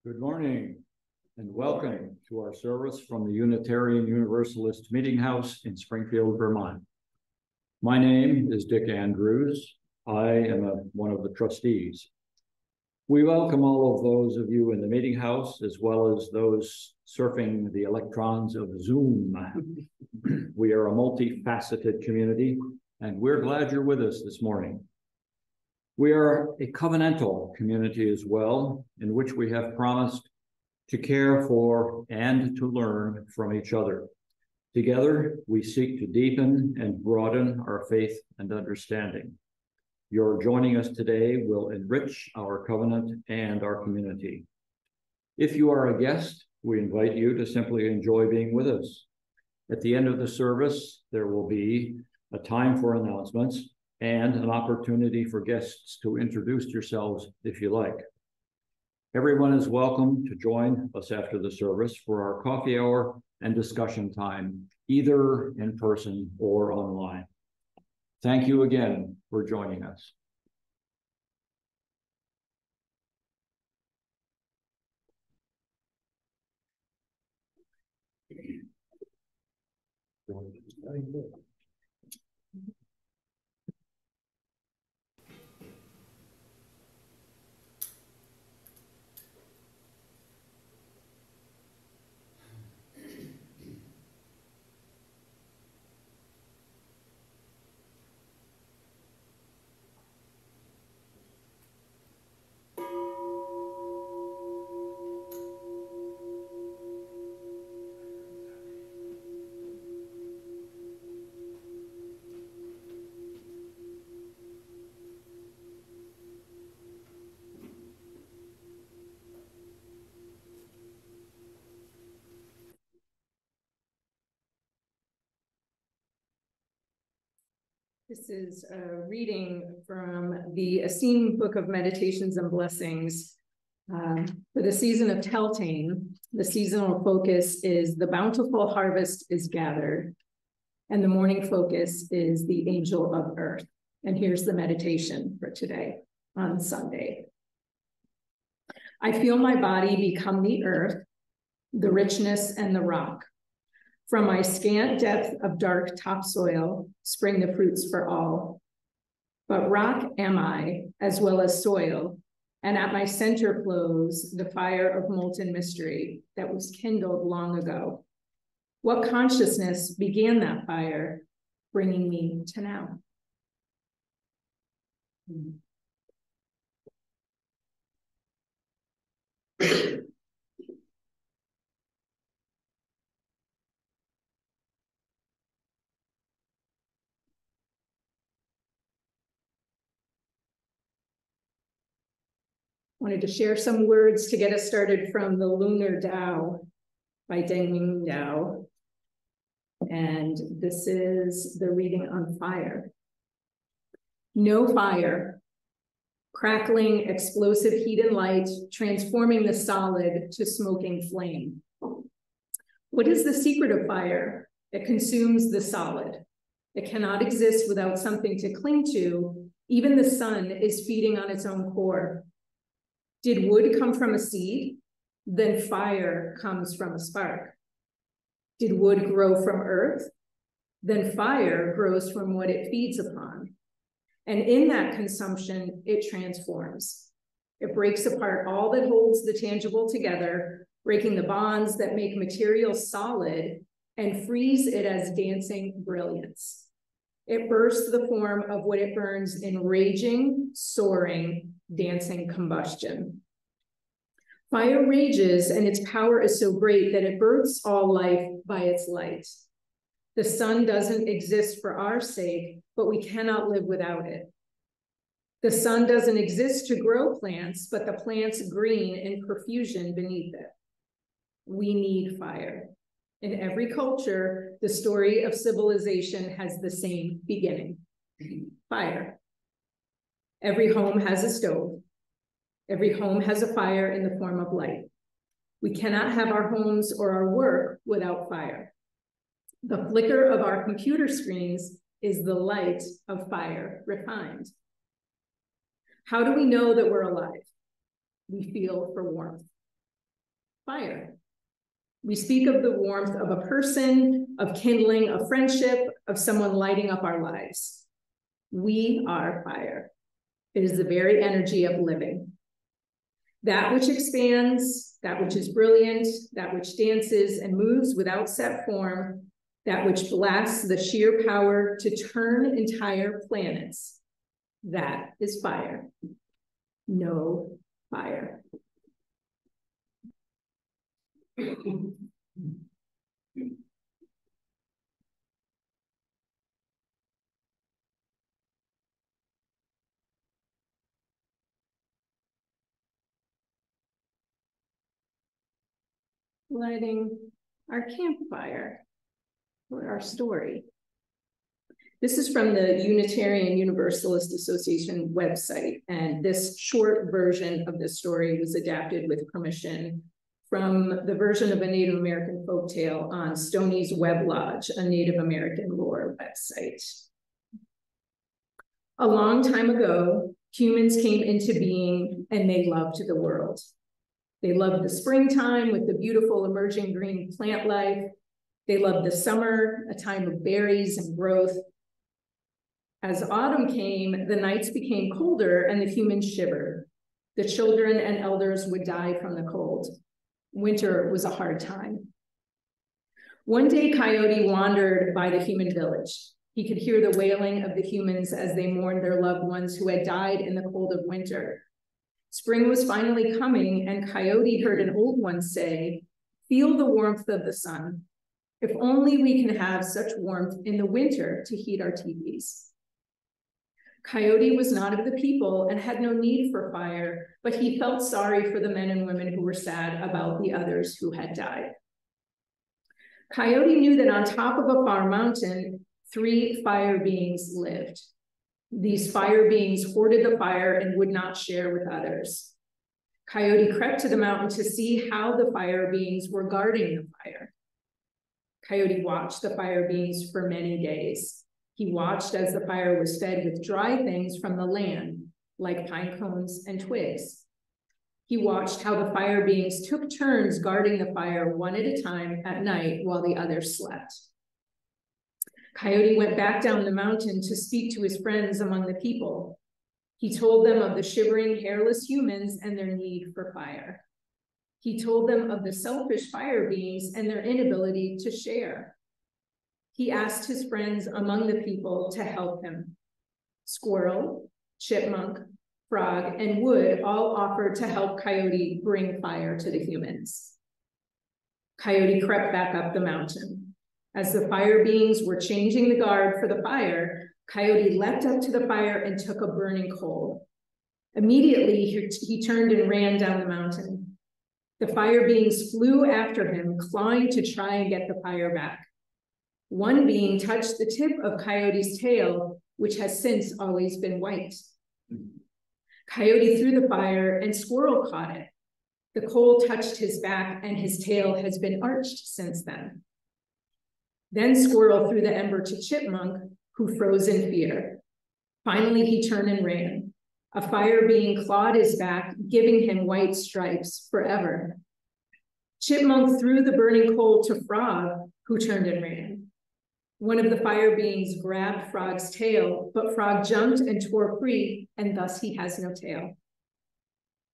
Good morning and welcome to our service from the Unitarian Universalist Meeting House in Springfield, Vermont. My name is Dick Andrews. I am one of the trustees. We welcome all of those of you in the meeting house as well as those surfing the electrons of Zoom. We are a multifaceted community and we're glad you're with us this morning. We are a covenantal community as well, in which we have promised to care for and to learn from each other. Together, we seek to deepen and broaden our faith and understanding. Your joining us today will enrich our covenant and our community. If you are a guest, we invite you to simply enjoy being with us. At the end of the service, there will be a time for announcements and an opportunity for guests to introduce yourselves if you like. Everyone is welcome to join us after the service for our coffee hour and discussion time, either in person or online. Thank you again for joining us. This is a reading from the esteemed Book of Meditations and Blessings. For the season of Beltane, the seasonal focus is the bountiful harvest is gathered, and the morning focus is the angel of earth. And here's the meditation for today on Sunday. I feel my body become the earth, the richness and the rock. From my scant depth of dark topsoil spring the fruits for all. But rock am I, as well as soil, and at my center flows the fire of molten mystery that was kindled long ago. What consciousness began that fire, bringing me to now? Wanted to share some words to get us started from the Lunar Tao by Deng Dao. And this is the reading on fire. No fire, crackling explosive heat and light, transforming the solid to smoking flame. What is the secret of fire? It consumes the solid. It cannot exist without something to cling to. Even the sun is feeding on its own core. Did wood come from a seed? Then fire comes from a spark. Did wood grow from earth? Then fire grows from what it feeds upon. And in that consumption, it transforms. It breaks apart all that holds the tangible together, breaking the bonds that make material solid and frees it as dancing brilliance. It bursts the form of what it burns in raging, soaring, dancing combustion. Fire rages, and its power is so great that it births all life by its light. The sun doesn't exist for our sake, but we cannot live without it. The sun doesn't exist to grow plants, but the plants green in profusion beneath it. We need fire. In every culture, the story of civilization has the same beginning: fire. Every home has a stove. Every home has a fire in the form of light. We cannot have our homes or our work without fire. The flicker of our computer screens is the light of fire refined. How do we know that we're alive? We feel for warmth. fire. We speak of the warmth of a person, of kindling a friendship, of someone lighting up our lives. We are fire. It is the very energy of living. That which expands, that which is brilliant, that which dances and moves without set form, that which blasts the sheer power to turn entire planets. That is fire. No fire. Lighting our campfire for our story. This is from the Unitarian Universalist Association website, and this short version of the story was adapted with permission from the version of a Native American folktale on Stoney's Web Lodge, a Native American lore website. A long time ago, humans came into being and they loved the world. They loved the springtime with the beautiful emerging green plant life. They loved the summer, a time of berries and growth. As autumn came, the nights became colder and the humans shivered. The children and elders would die from the cold. Winter was a hard time. One day, Coyote wandered by the human village. He could hear the wailing of the humans as they mourned their loved ones who had died in the cold of winter. Spring was finally coming, and Coyote heard an old one say, "Feel the warmth of the sun. If only we can have such warmth in the winter to heat our teepees." Coyote was not of the people and had no need for fire, but he felt sorry for the men and women who were sad about the others who had died. Coyote knew that on top of a far mountain, 3 fire beings lived. These fire beings hoarded the fire and would not share with others. Coyote crept to the mountain to see how the fire beings were guarding the fire. Coyote watched the fire beings for many days. He watched as the fire was fed with dry things from the land, like pine cones and twigs. He watched how the fire beings took turns guarding the fire one at a time at night while the others slept. Coyote went back down the mountain to speak to his friends among the people. He told them of the shivering, hairless humans and their need for fire. He told them of the selfish fire beings and their inability to share. He asked his friends among the people to help him. Squirrel, chipmunk, frog, and wood all offered to help Coyote bring fire to the humans. Coyote crept back up the mountain. As the fire beings were changing the guard for the fire, Coyote leapt up to the fire and took a burning coal. Immediately, he turned and ran down the mountain. The fire beings flew after him, clawing to try and get the fire back. One being touched the tip of Coyote's tail, which has since always been white. Coyote threw the fire and Squirrel caught it. The coal touched his back and his tail has been arched since then. Then Squirrel threw the ember to Chipmunk, who froze in fear. Finally, he turned and ran. A fire being clawed his back, giving him white stripes forever. Chipmunk threw the burning coal to Frog, who turned and ran. One of the fire beings grabbed Frog's tail, but Frog jumped and tore free, and thus he has no tail.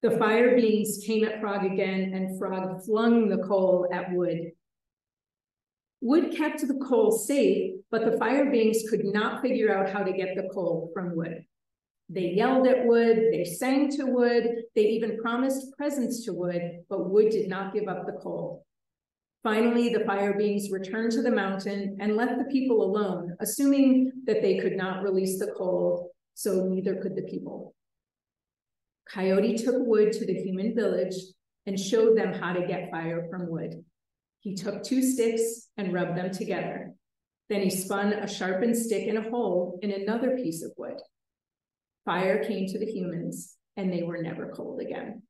The fire beings came at Frog again, and Frog flung the coal at Wood. Wood kept the coal safe, but the fire beings could not figure out how to get the coal from Wood. They yelled at Wood, they sang to Wood, they even promised presents to Wood, but Wood did not give up the coal. Finally, the fire beings returned to the mountain and left the people alone, assuming that they could not release the coal, so neither could the people. Coyote took Wood to the human village and showed them how to get fire from Wood. He took 2 sticks and rubbed them together. Then he spun a sharpened stick in a hole in another piece of wood. Fire came to the humans, and they were never cold again.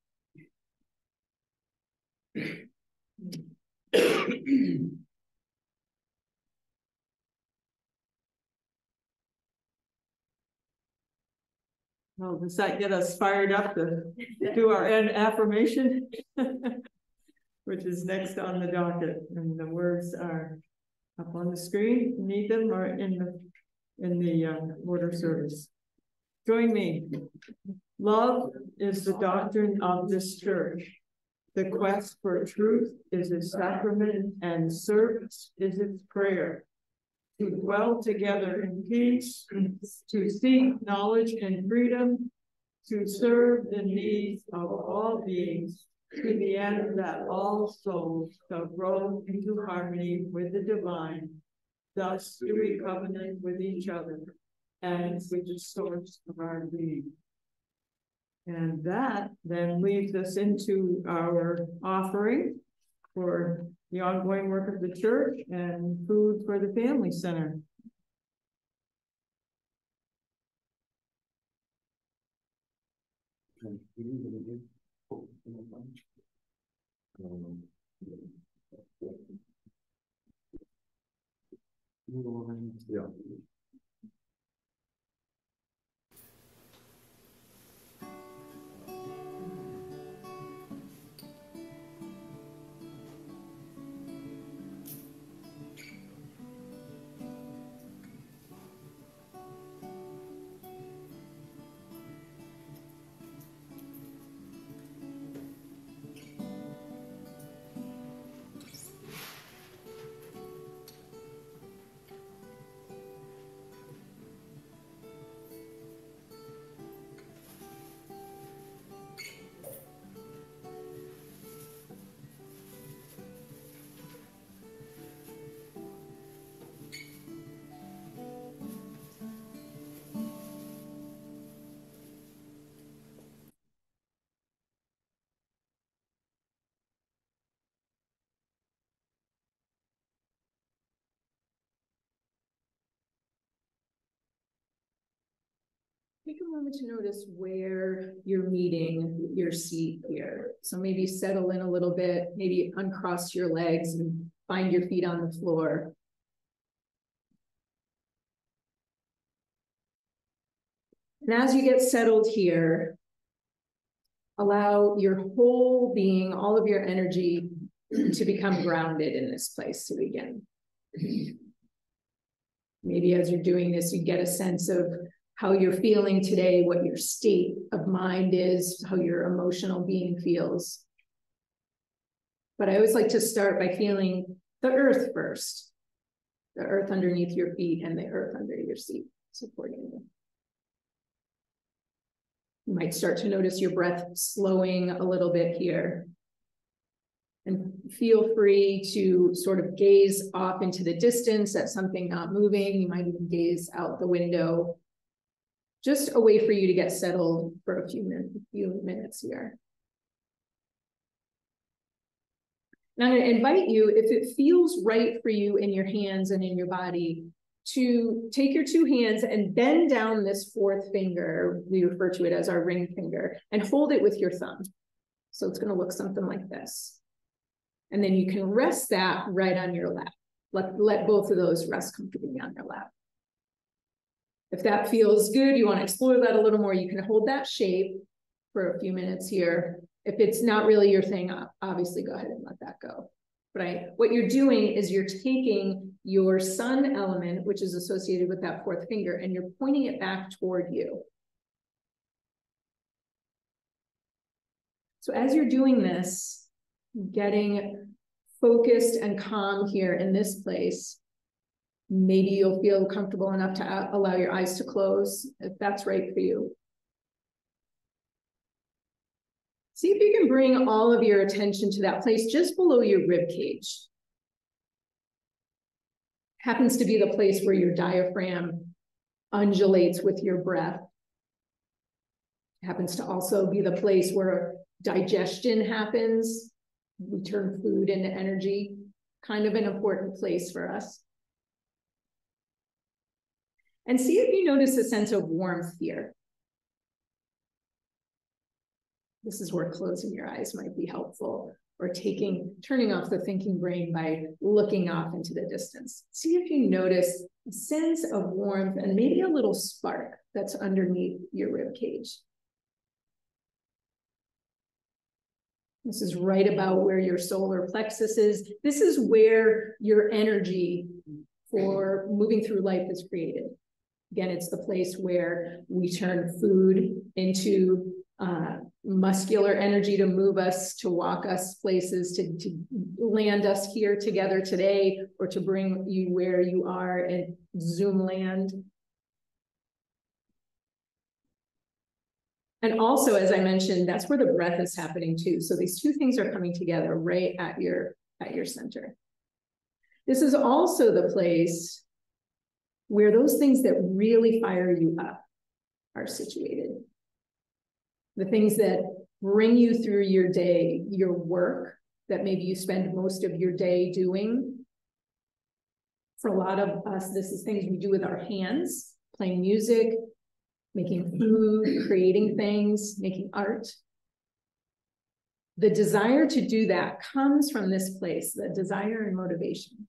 Well, does that get us fired up to do our end affirmation? which is next on the docket, and the words are up on the screen. You need them or in the order service. Join me. Love is the doctrine of this church. The quest for truth is its sacrament, and service is its prayer. To dwell together in peace, to seek knowledge and freedom, to serve the needs of all beings, to the end that all souls shall grow into harmony with the divine. Thus do we covenant with each other and with the source of our being. And that then leads us into our offering for the ongoing work of the church and food for the family center. Yeah. Take a moment to notice where you're meeting your seat here. So maybe settle in a little bit, maybe uncross your legs and find your feet on the floor. And as you get settled here, allow your whole being, all of your energy to become grounded in this place to begin. Maybe as you're doing this, you get a sense of how you're feeling today, what your state of mind is, how your emotional being feels. But I always like to start by feeling the earth first, the earth underneath your feet and the earth under your seat supporting you. You might start to notice your breath slowing a little bit here. And feel free to sort of gaze off into the distance at something not moving. You might even gaze out the window. Just a way for you to get settled for a few minutes here. Now, I'm going to invite you, if it feels right for you in your hands and in your body, to take your two hands and bend down this fourth finger, we refer to it as our ring finger, and hold it with your thumb. So it's going to look something like this. And then you can rest that right on your lap. Let both of those rest comfortably on your lap. If that feels good, you want to explore that a little more, you can hold that shape for a few minutes here. If it's not really your thing, obviously go ahead and let that go. Right? What you're doing is you're taking your sun element, which is associated with that fourth finger, and you're pointing it back toward you. So as you're doing this, getting focused and calm here in this place, maybe you'll feel comfortable enough to allow your eyes to close, if that's right for you. See if you can bring all of your attention to that place just below your rib cage. Happens to be the place where your diaphragm undulates with your breath. Happens to also be the place where digestion happens. We turn food into energy, kind of an important place for us. And see if you notice a sense of warmth here. This is where closing your eyes might be helpful, or turning off the thinking brain by looking off into the distance. See if you notice a sense of warmth and maybe a little spark that's underneath your rib cage. This is right about where your solar plexus is. This is where your energy for moving through life is created. Again, it's the place where we turn food into muscular energy to move us, to walk us places, to land us here together today, or to bring you where you are in Zoom land. And also, as I mentioned, that's where the breath is happening too. So these two things are coming together right at your center. This is also the place where those things that really fire you up are situated. The things that bring you through your day, your work that maybe you spend most of your day doing. For a lot of us, this is things we do with our hands, playing music, making food, creating things, making art. The desire to do that comes from this place, the desire and motivation.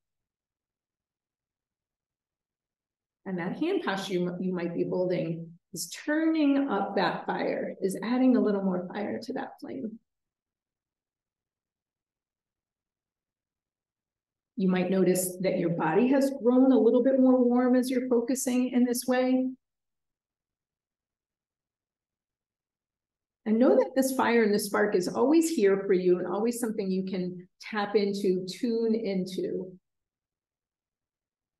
And that hand posture you might be holding is turning up that fire, is adding a little more fire to that flame. You might notice that your body has grown a little bit more warm as you're focusing in this way. And know that this fire and this spark is always here for you and always something you can tap into, tune into,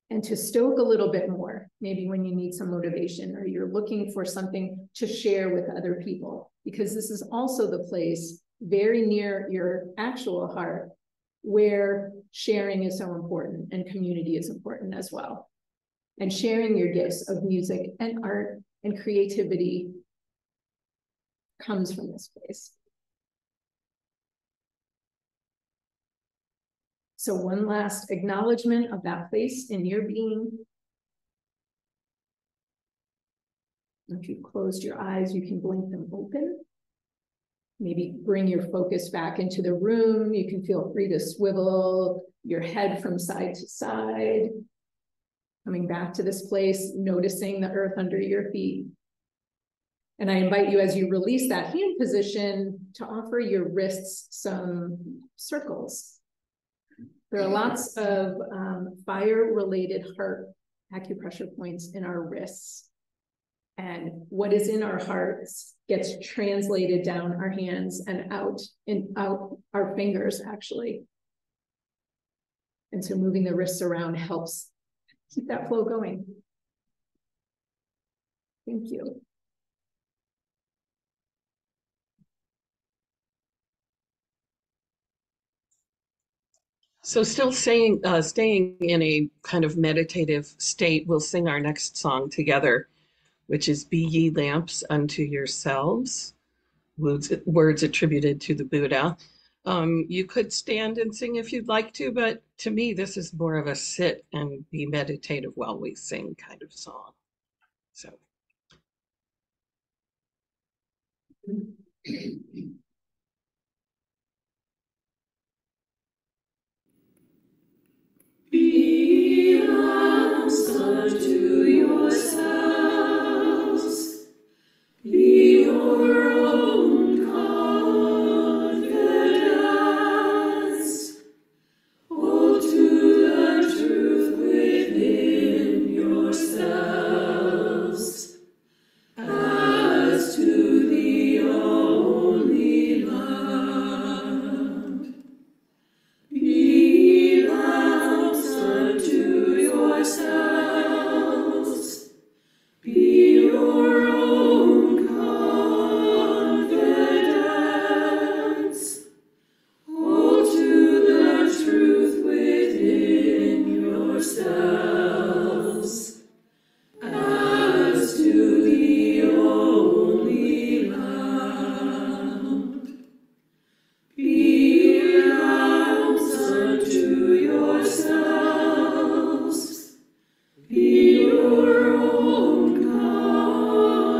and to stoke a little bit more, maybe when you need some motivation or you're looking for something to share with other people, because this is also the place very near your actual heart where sharing is so important and community is important as well. And sharing your gifts of music and art and creativity comes from this place. So one last acknowledgement of that place in your being. If you've closed your eyes, you can blink them open. Maybe bring your focus back into the room. You can feel free to swivel your head from side to side. Coming back to this place, noticing the earth under your feet. And I invite you, as you release that hand position, to offer your wrists some circles. There are lots of fire-related heart acupressure points in our wrists. And what is in our hearts gets translated down our hands and out our fingers, actually. And so moving the wrists around helps keep that flow going. Thank you. So still staying in a kind of meditative state, we'll sing our next song together, which is Be Ye Lamps Unto Yourselves, words attributed to the Buddha. You could stand and sing if you'd like to, but to me, this is more of a sit and be meditative while we sing kind of song. So. Be lamps unto yourselves, be your own confidence, hold to the truth within yourselves, as to the only land. Be lamps unto yourselves, be your own confidence, hold to the truth within yourselves, as to the only land. Be lamps unto yourselves, be your own confidence,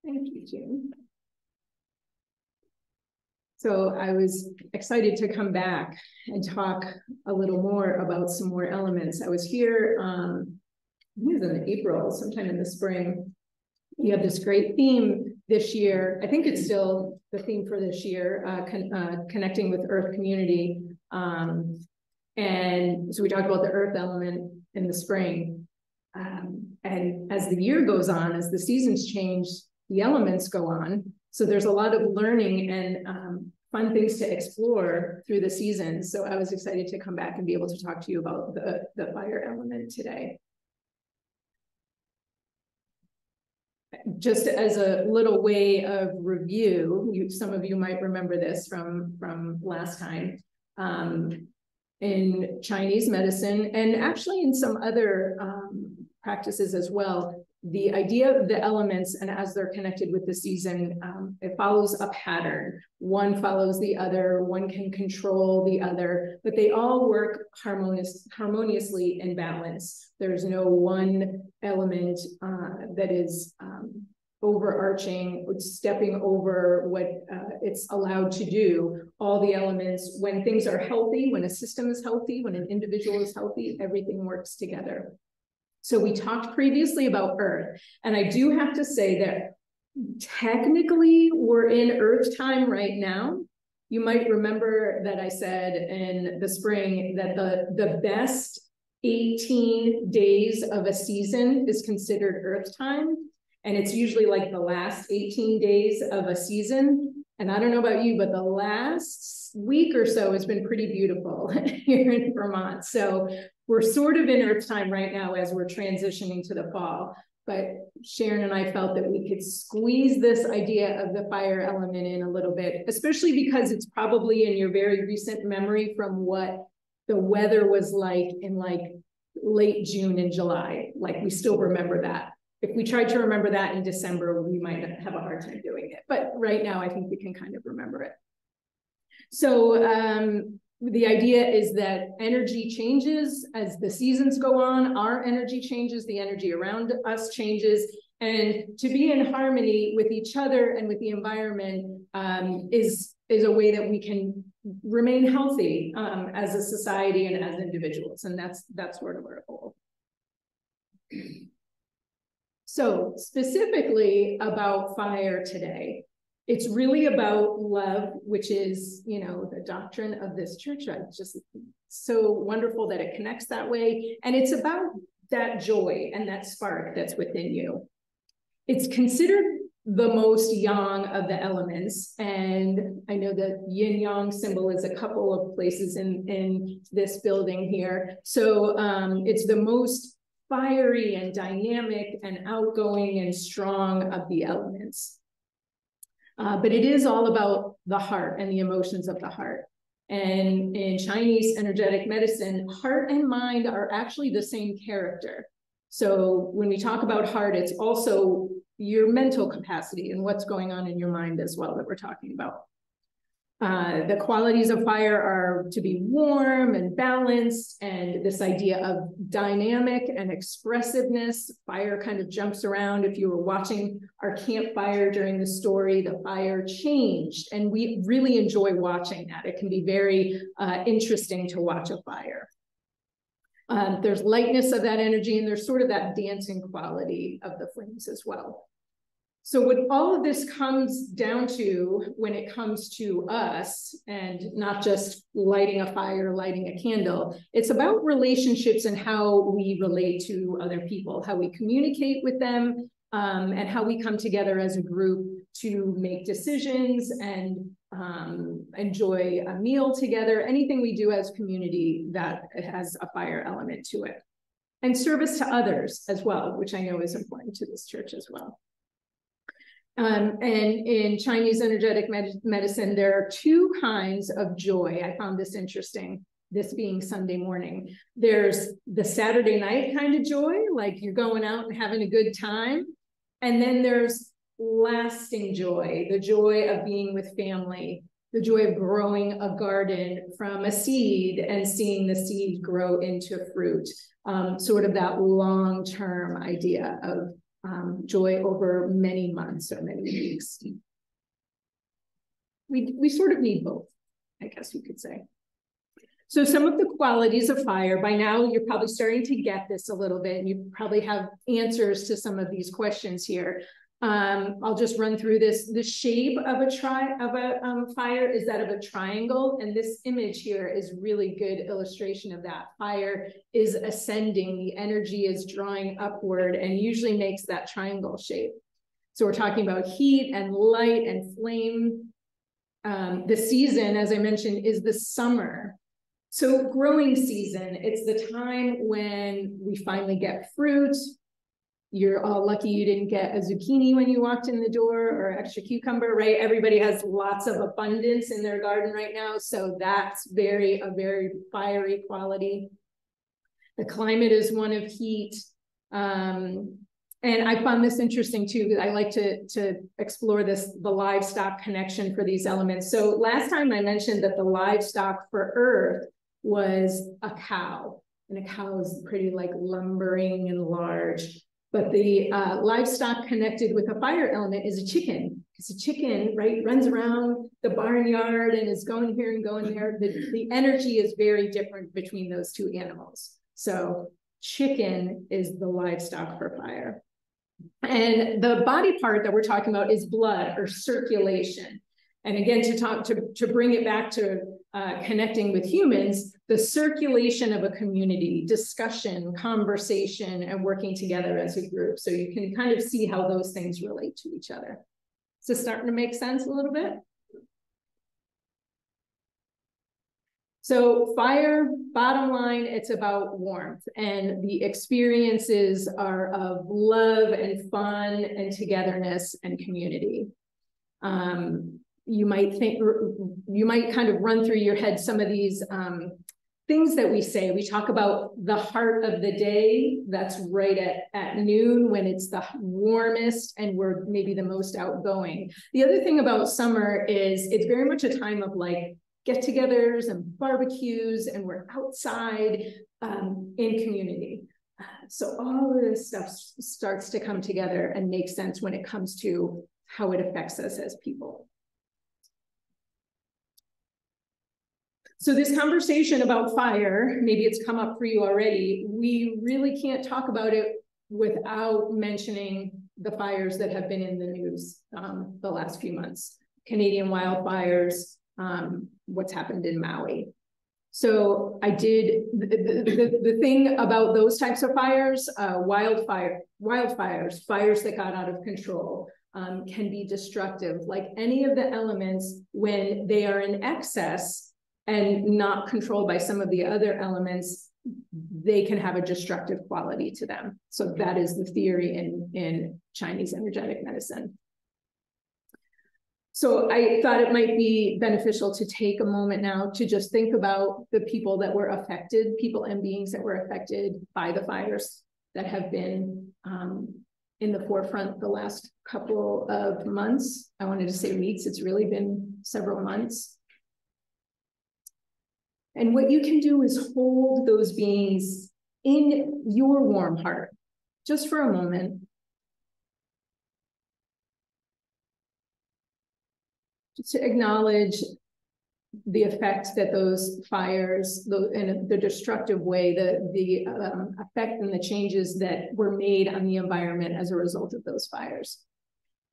Thank you, June. So I was excited to come back and talk a little more about some more elements. I was here, I think it was in April, sometime in the spring. You have this great theme this year. I think it's still the theme for this year, connecting with Earth community. And so we talked about the Earth element in the spring. And as the year goes on, as the seasons change, the elements go on. So there's a lot of learning and fun things to explore through the seasons. So I was excited to come back and be able to talk to you about the fire element today. Just as a little way of review, some of you might remember this from last time. In Chinese medicine, and actually in some other practices as well, the idea of the elements and as they're connected with the season, it follows a pattern. One follows the other, one can control the other, but they all work harmoniously in balance. There's no one element that is overarching, stepping over what it's allowed to do. All the elements, when things are healthy, when a system is healthy, when an individual is healthy, everything works together. So we talked previously about Earth, and I do have to say that technically we're in Earth time right now. You might remember that I said in the spring that the best 18 days of a season is considered Earth time. And it's usually like the last 18 days of a season. And I don't know about you, but the last week or so has been pretty beautiful here in Vermont. So we're sort of in Earth time right now as we're transitioning to the fall. But Sharon and I felt that we could squeeze this idea of the fire element in a little bit, especially because it's probably in your very recent memory from what the weather was like in like late June and July. Like we still remember that. If we tried to remember that in December, we might have a hard time doing it. But right now, I think we can kind of remember it. So the idea is that energy changes as the seasons go on. Our energy changes, the energy around us changes. And to be in harmony with each other and with the environment is a way that we can remain healthy as a society and as individuals. And that's sort of our goal. So specifically about fire today, it's really about love, which is, you know, the doctrine of this church. It's just so wonderful that it connects that way. And it's about that joy and that spark that's within you. It's considered the most yang of the elements. And I know the yin yang symbol is a couple of places in this building here. So it's the most fiery and dynamic and outgoing and strong of the elements. But it is all about the heart and the emotions of the heart. And in Chinese energetic medicine, heart and mind are actually the same character. So when we talk about heart, it's also your mental capacity and what's going on in your mind as well that we're talking about. The qualities of fire are to be warm and balanced, and this idea of dynamic and expressiveness. Fire kind of jumps around. If you were watching our campfire during the story, the fire changed, and we really enjoy watching that. It can be very interesting to watch a fire. There's lightness of that energy, and there's sort of that dancing quality of the flames as well. So what all of this comes down to when it comes to us, and not just lighting a fire, lighting a candle, it's about relationships and how we relate to other people, how we communicate with them, and how we come together as a group to make decisions and enjoy a meal together, anything we do as community that has a fire element to it. And service to others as well, which I know is important to this church as well. And in Chinese energetic medicine, there are two kinds of joy. I found this interesting, this being Sunday morning. There's the Saturday night kind of joy, like you're going out and having a good time. And then there's lasting joy, the joy of being with family, the joy of growing a garden from a seed and seeing the seed grow into fruit, sort of that long-term idea joy over many months or many weeks. We sort of need both, I guess you could say. So some of the qualities of fire, by now you're probably starting to get this a little bit, and you probably have answers to some of these questions here. I'll just run through this. The shape of a fire is that of a triangle, and this image here is really good illustration of that. Fire is ascending, the energy is drawing upward, and usually makes that triangle shape. So we're talking about heat and light and flame. The season, as I mentioned, is the summer. So growing season, it's the time when we finally get fruit. You're all lucky you didn't get a zucchini when you walked in the door, or extra cucumber, right? Everybody has lots of abundance in their garden right now. So that's a very fiery quality. The climate is one of heat. And I found this interesting too, because I like to explore the livestock connection for these elements. So last time I mentioned that the livestock for Earth was a cow, and a cow is pretty like lumbering and large. But the livestock connected with a fire element is a chicken. Because a chicken, right, runs around the barnyard and is going here and going there. The energy is very different between those two animals. So chicken is the livestock for fire. And the body part that we're talking about is blood, or circulation. And again, to bring it back to connecting with humans, the circulation of a community, discussion, conversation, and working together as a group. So you can kind of see how those things relate to each other. Is this starting to make sense a little bit? So fire, bottom line, it's about warmth, and the experiences are of love and fun and togetherness and community. You might kind of run through your head some of these things that we say. We talk about the heart of the day. That's right at noon, when it's the warmest and we're maybe the most outgoing. The other thing about summer is it's very much a time of like get-togethers and barbecues, and we're outside in community. So all of this stuff starts to come together and make sense when it comes to how it affects us as people. So this conversation about fire, maybe it's come up for you already, we really can't talk about it without mentioning the fires that have been in the news the last few months. Canadian wildfires, what's happened in Maui. So I did, the thing about those types of fires, wildfires, fires that got out of control, can be destructive. Like any of the elements, when they are in excess and not controlled by some of the other elements, they can have a destructive quality to them. So that is the theory in Chinese energetic medicine. So I thought it might be beneficial to take a moment now to just think about the people that were affected, people and beings that were affected by the fires that have been in the forefront the last couple of months. I wanted to say weeks, it's really been several months. And what you can do is hold those beings in your warm heart, just for a moment. Just to acknowledge the effect that those fires, in the destructive way, the effect and the changes that were made on the environment as a result of those fires.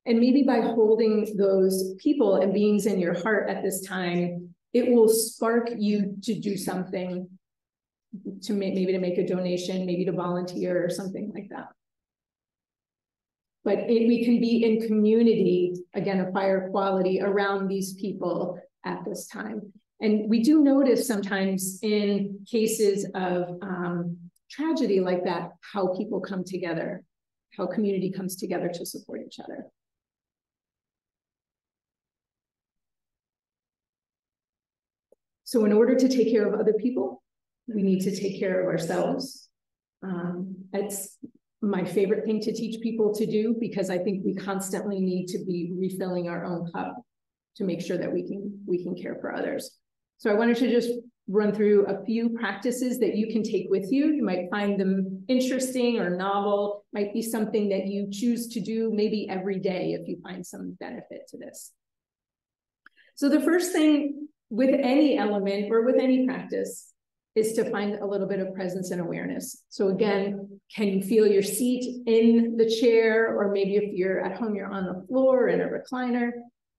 And maybe by holding those people and beings in your heart at this time, it will spark you to do something, to maybe to make a donation, maybe to volunteer or something like that. But we can be in community, again, a fire quality around these people at this time. And we do notice sometimes in cases of tragedy like that, how people come together, how community comes together to support each other. So in order to take care of other people, we need to take care of ourselves. It's my favorite thing to teach people to do, because I think we constantly need to be refilling our own cup to make sure that we can care for others. So I wanted to just run through a few practices that you can take with you. You might find them interesting or novel, might be something that you choose to do maybe every day if you find some benefit to this. So the first thing with any element or with any practice is to find a little bit of presence and awareness. So again, can you feel your seat in the chair, or maybe if you're at home, you're on the floor in a recliner,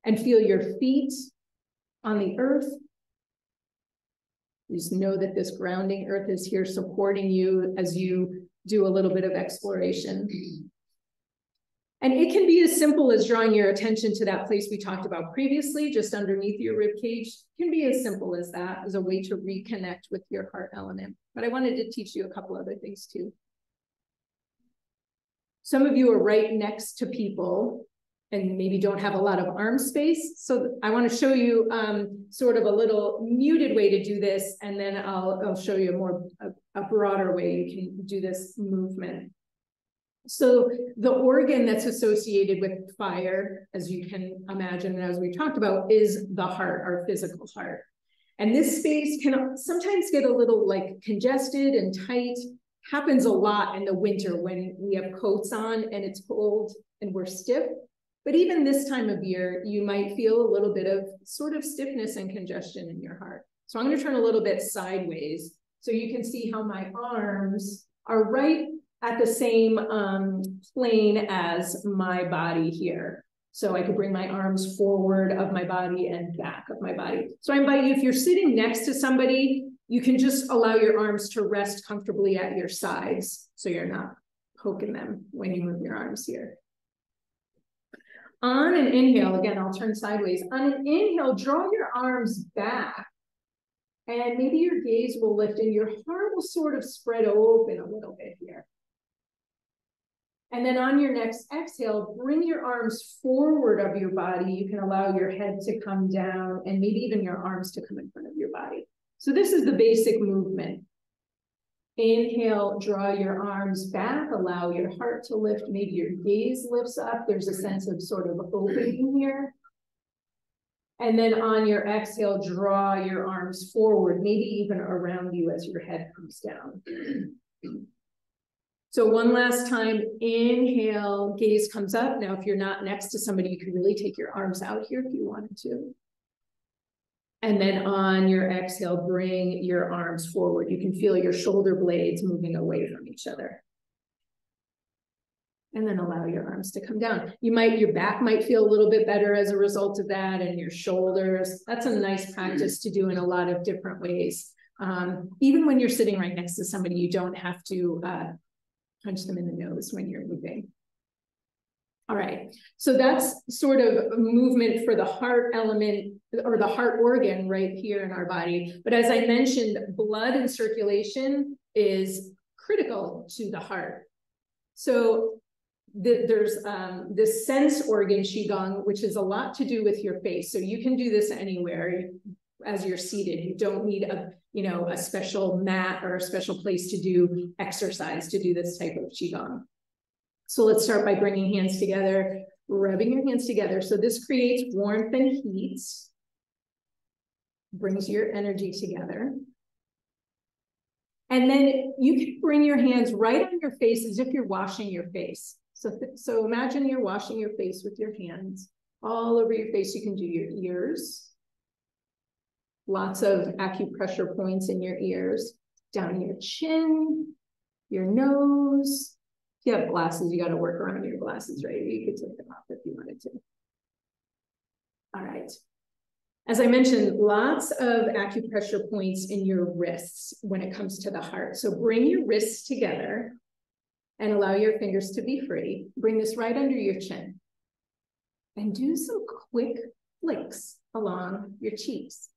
and feel your feet on the earth. Just know that this grounding earth is here supporting you as you do a little bit of exploration. And it can be as simple as drawing your attention to that place we talked about previously, just underneath your rib cage. It can be as simple as that, as a way to reconnect with your heart element. But I wanted to teach you a couple other things too. Some of you are right next to people and maybe don't have a lot of arm space. So I want to show you sort of a little muted way to do this, and then I'll show you a broader way you can do this movement. So the organ that's associated with fire, as you can imagine, and as we talked about, is the heart, our physical heart. And this space can sometimes get a little like congested and tight. Happens a lot in the winter when we have coats on and it's cold and we're stiff. But even this time of year, you might feel a little bit of sort of stiffness and congestion in your heart. So I'm going to turn a little bit sideways so you can see how my arms are right at the same plane as my body here. So I could bring my arms forward of my body and back of my body. So I invite you, if you're sitting next to somebody, you can just allow your arms to rest comfortably at your sides so you're not poking them when you move your arms here. On an inhale, again, I'll turn sideways. On an inhale, draw your arms back, and maybe your gaze will lift and your heart will sort of spread open a little bit here. And then on your next exhale, bring your arms forward of your body. You can allow your head to come down and maybe even your arms to come in front of your body. So this is the basic movement. Inhale, draw your arms back, allow your heart to lift, maybe your gaze lifts up. There's a sense of sort of opening here. And then on your exhale, draw your arms forward, maybe even around you as your head comes down. So one last time, inhale, gaze comes up. Now, if you're not next to somebody, you can really take your arms out here if you wanted to. And then on your exhale, bring your arms forward. You can feel your shoulder blades moving away from each other. And then allow your arms to come down. Your back might feel a little bit better as a result of that, and your shoulders. That's a nice practice to do in a lot of different ways. Even when you're sitting right next to somebody, you don't have to punch them in the nose when you're moving. All right, so that's sort of movement for the heart element or the heart organ right here in our body. But as I mentioned, blood and circulation is critical to the heart. So there's this sense organ Qigong, which is a lot to do with your face. So you can do this anywhere as you're seated. You don't need a special mat or a special place to do exercise to do this type of Qigong. So let's start by bringing hands together, rubbing your hands together. So this creates warmth and heat, brings your energy together. And then you can bring your hands right on your face as if you're washing your face. So imagine you're washing your face with your hands all over your face. You can do your ears, lots of acupressure points in your ears, down your chin, your nose. If you have glasses, you got to work around your glasses, right? You could take them off if you wanted to. All right. As I mentioned, lots of acupressure points in your wrists when it comes to the heart. So bring your wrists together and allow your fingers to be free. Bring this right under your chin. And do some quick flicks along your cheeks.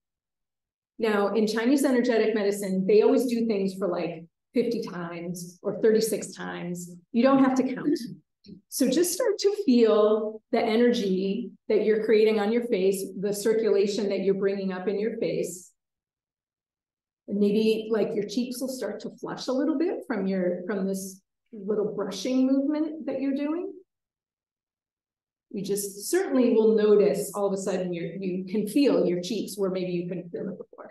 Now, in Chinese energetic medicine, they always do things for like 50 times or 36 times. You don't have to count. So just start to feel the energy that you're creating on your face, the circulation that you're bringing up in your face. And maybe like your cheeks will start to flush a little bit from this little brushing movement that you're doing. You just certainly will notice all of a sudden you can feel your cheeks where maybe you couldn't feel it before.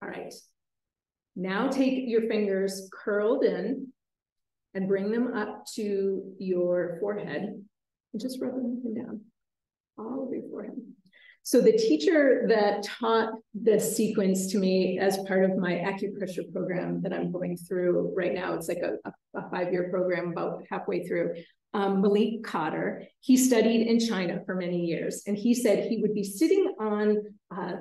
All right. Now take your fingers curled in and bring them up to your forehead and just rub them up and down all over your forehead. So the teacher that taught this sequence to me as part of my acupressure program that I'm going through right now, it's like a 5-year program, about halfway through, Malik Cotter, he studied in China for many years. And he said he would be sitting on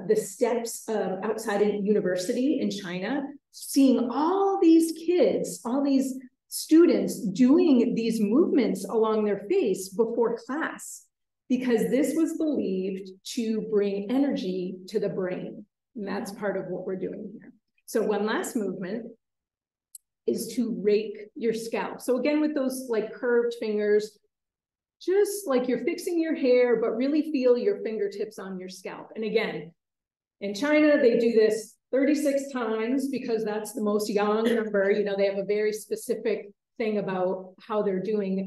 the steps outside a university in China, seeing all these kids, all these students doing these movements along their face before class, because this was believed to bring energy to the brain. And that's part of what we're doing here. So one last movement is to rake your scalp. So again, with those like curved fingers, just like you're fixing your hair, but really feel your fingertips on your scalp. And again, in China, they do this 36 times because that's the most yang number. You know, they have a very specific thing about how they're doing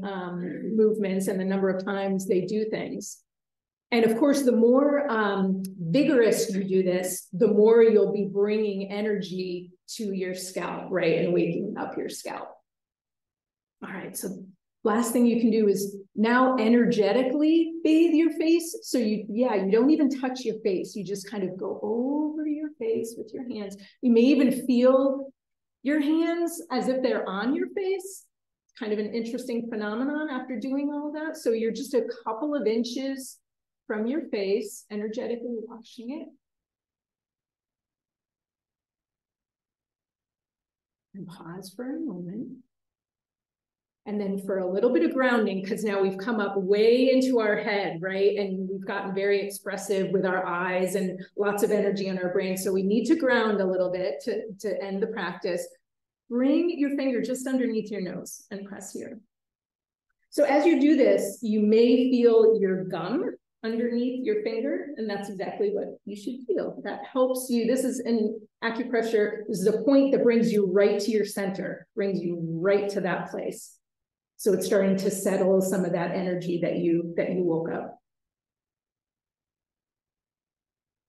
movements and the number of times they do things. And of course, the more vigorous you do this, the more you'll be bringing energy to your scalp, right? And waking up your scalp. All right, so last thing you can do is now energetically bathe your face. So you don't even touch your face. You just kind of go over your face with your hands. You may even feel your hands as if they're on your face. Kind of an interesting phenomenon after doing all that. So you're just a couple of inches from your face, energetically washing it. And pause for a moment. And then for a little bit of grounding, because now we've come up way into our head, right? And we've gotten very expressive with our eyes and lots of energy in our brain. So we need to ground a little bit to end the practice. Bring your finger just underneath your nose and press here. So as you do this, you may feel your gum underneath your finger, and that's exactly what you should feel. That helps you. This is in acupressure. This is a point that brings you right to your center, brings you right to that place. So it's starting to settle some of that energy that you woke up.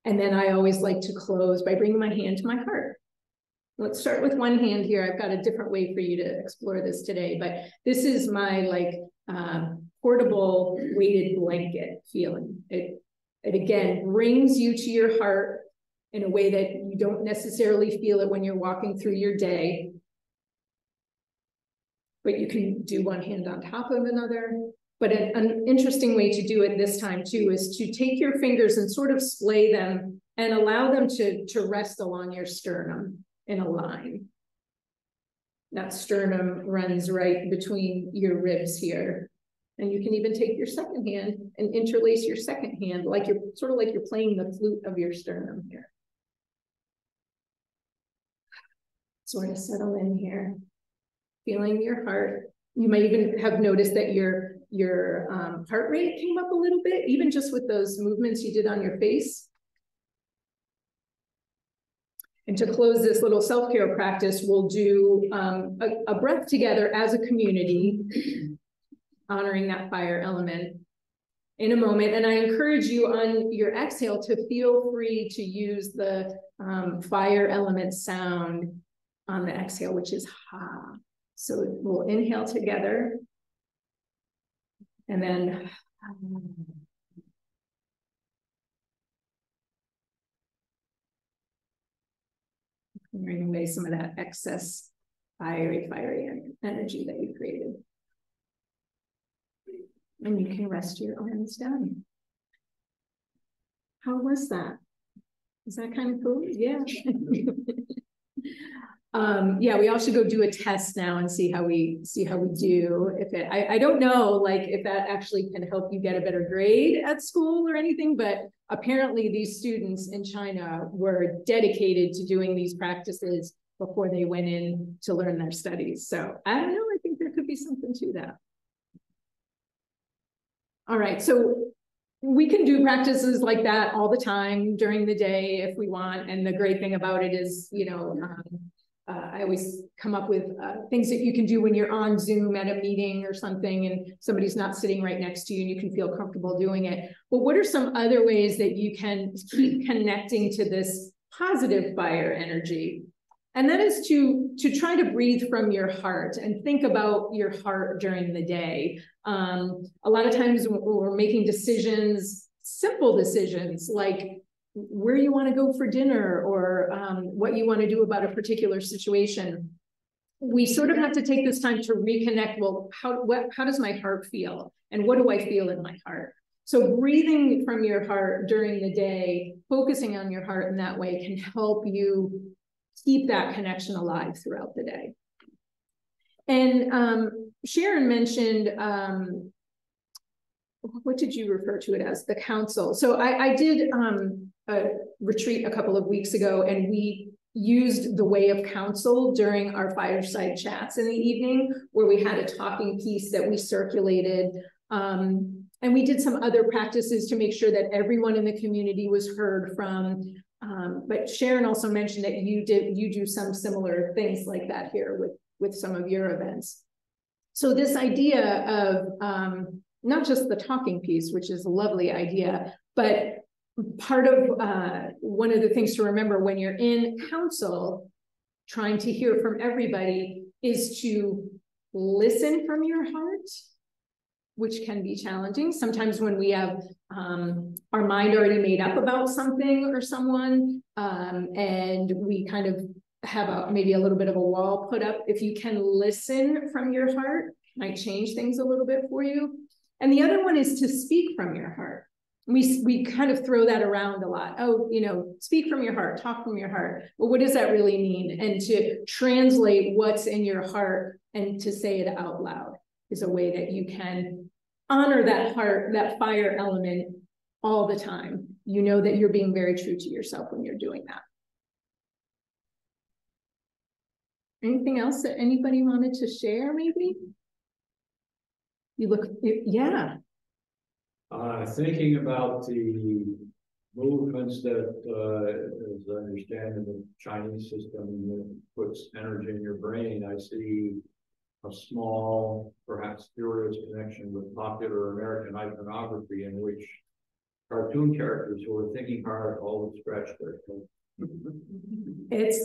And then I always like to close by bringing my hand to my heart. Let's start with one hand here. I've got a different way for you to explore this today, but this is my portable weighted blanket feeling. It again brings you to your heart in a way that you don't necessarily feel it when you're walking through your day. But you can do one hand on top of another. But an interesting way to do it this time too is to take your fingers and sort of splay them and allow them to rest along your sternum in a line. That sternum runs right between your ribs here. And you can even take your second hand and interlace your second hand like you're playing the flute of your sternum here. Sort of settle in here, feeling your heart. You might even have noticed that your heart rate came up a little bit, even just with those movements you did on your face. And to close this little self-care practice, we'll do a breath together as a community, honoring that fire element in a moment. And I encourage you on your exhale to feel free to use the fire element sound on the exhale, which is ha. So we'll inhale together and then clearing away some of that excess fiery energy that you created. And you can rest your arms down. How was that? Is that kind of cool? Yeah. Yeah, we all should go do a test now and see how we do. I don't know if that actually can help you get a better grade at school or anything, but apparently these students in China were dedicated to doing these practices before they went in to learn their studies. So I don't know, I think there could be something to that. All right, so we can do practices like that all the time during the day if we want. And the great thing about it is, I always come up with things that you can do when you're on Zoom at a meeting or something and somebody's not sitting right next to you and you can feel comfortable doing it. But what are some other ways that you can keep connecting to this positive fire energy. And that is to try to breathe from your heart and think about your heart during the day. A lot of times when we're making decisions, simple decisions, like where you want to go for dinner or what you want to do about a particular situation, we sort of have to take this time to reconnect. Well, how does my heart feel? And what do I feel in my heart? So breathing from your heart during the day, focusing on your heart in that way can help you keep that connection alive throughout the day. And Sharon mentioned, what did you refer to it as? The council. So I did a retreat a couple of weeks ago, and we used the way of counsel during our fireside chats in the evening, where we had a talking piece that we circulated. And we did some other practices to make sure that everyone in the community was heard from. But Sharon also mentioned that you do some similar things like that here with some of your events. So this idea of not just the talking piece, which is a lovely idea, but part of one of the things to remember when you're in council, trying to hear from everybody, is to listen from your heart, which can be challenging. Sometimes when we have our mind already made up about something or someone, and we kind of have maybe a little bit of a wall put up, if you can listen from your heart, might change things a little bit for you. And the other one is to speak from your heart. We kind of throw that around a lot. Oh, speak from your heart, talk from your heart. Well, what does that really mean? And to translate what's in your heart and to say it out loud is a way that you can honor that heart, that fire element all the time. You know that you're being very true to yourself when you're doing that. Anything else that anybody wanted to share, maybe? Yeah. Thinking about the movements that, as I understand, in the Chinese system that puts energy in your brain, I see a small, perhaps spurious connection with popular American iconography, in which cartoon characters who are thinking hard always scratch their head.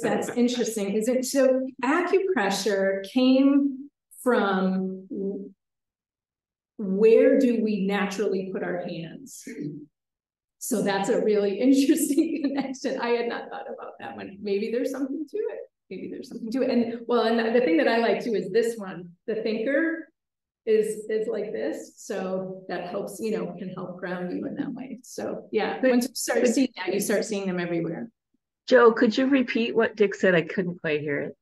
That's interesting, isn't it? So acupressure came from, where do we naturally put our hands? So that's a really interesting connection. I had not thought about that one. Maybe there's something to it. Maybe there's something to it. And well, and the thing that I like too is this one. The thinker is like this. So that helps, can help ground you in that way. So yeah, once you start seeing that, you start seeing them everywhere. Jo, could you repeat what Dick said? I couldn't quite hear it.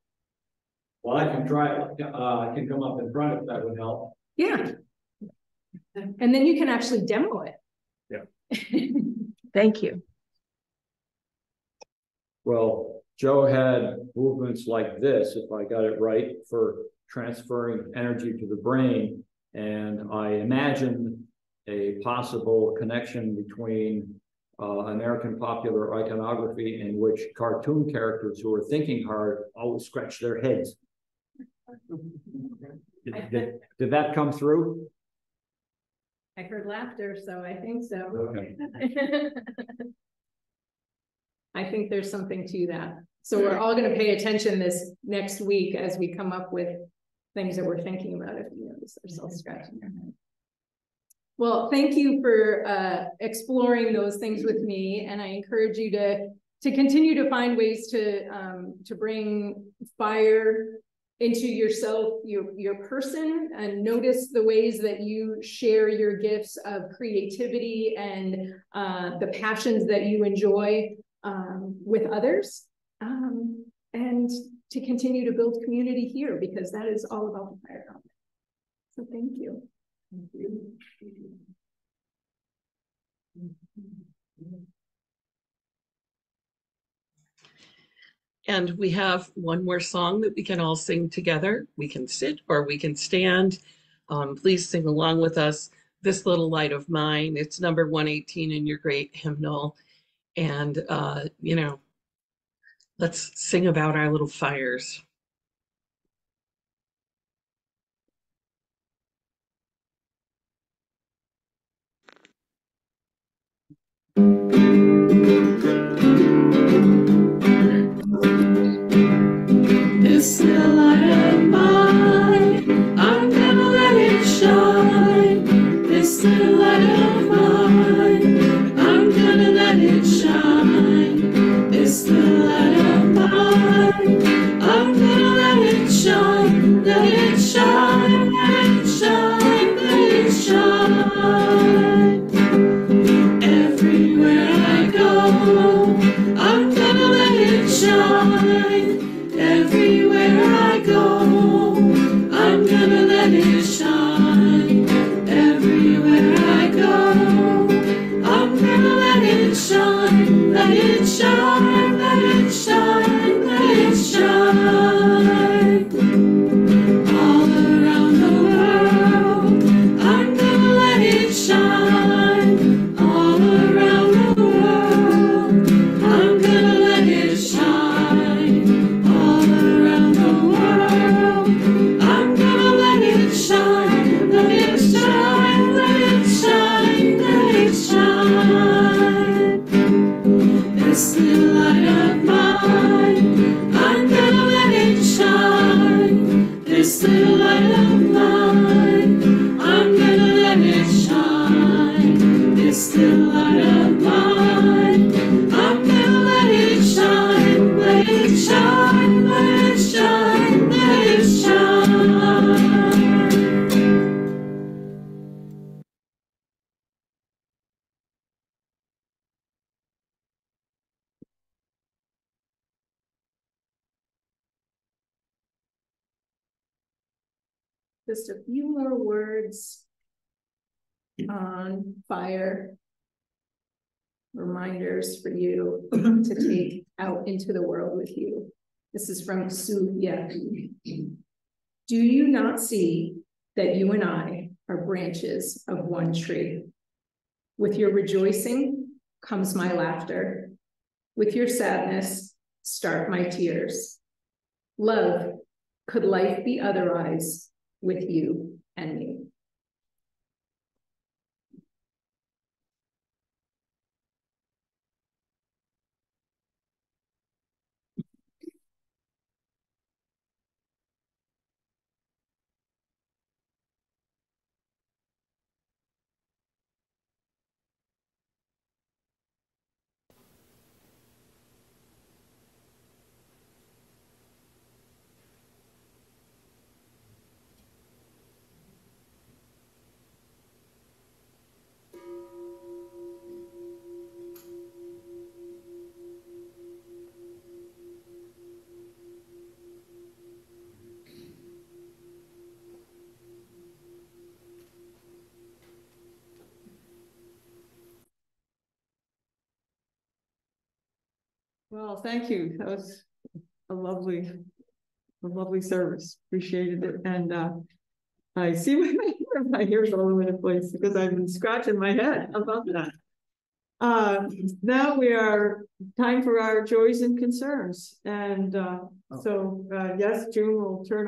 Well, I can try it. I can come up in front if that would help. Yeah. And then you can actually demo it. Yeah. Thank you. Well, Jo had movements like this, if I got it right, for transferring energy to the brain. And I imagine a possible connection between American popular iconography, in which cartoon characters who are thinking hard always scratch their heads. Did that come through? I heard laughter, so I think so. Okay. I think there's something to that. So we're all going to pay attention this next week as we come up with things that we're thinking about if we notice ourselves scratching our head. Well, thank you for exploring those things with me, and I encourage you to continue to find ways to bring fire into yourself, your person, and notice the ways that you share your gifts of creativity and the passions that you enjoy with others, and to continue to build community here, because that is all about the fire element. So thank you. Thank you. And we have one more song that we can all sing together. We can sit or we can stand. Please sing along with us. This Little Light of Mine. It's number 118 in your great hymnal. And, let's sing about our little fires. This little light of mine, I'm gonna let it shine. This little light of mine, I'm gonna let it shine. This little light of mine, I'm gonna let it shine. Let it shine, let it shine, let it shine. Everywhere I go, I'm gonna let it shine. Everywhere I go, I'm gonna let it shine. Everywhere I go, I'm gonna let it shine. Let it shine, let it shine, let it shine. All around the world, I'm gonna let it shine. All around the world, I'm gonna let it shine. All around the world, I'm gonna let it shine. Let it shine, let it shine, let it shine. This little light of mine, I'm gonna let it shine. This little light of mine, I'm gonna let it shine. This little light of mine, I'm gonna let it shine. Let it shine, let it shine, let it shine. Just a few more words on fire. Reminders for you to take out into the world with you. This is from Suya. Do you not see that you and I are branches of one tree? With your rejoicing comes my laughter. With your sadness start my tears. Love, could life be otherwise with you and me? Well, thank you. That was a lovely service. Appreciated it. And I see my hair's all over the place because I've been scratching my head about that. Now we are time for our joys and concerns. And so yes, June will turn on.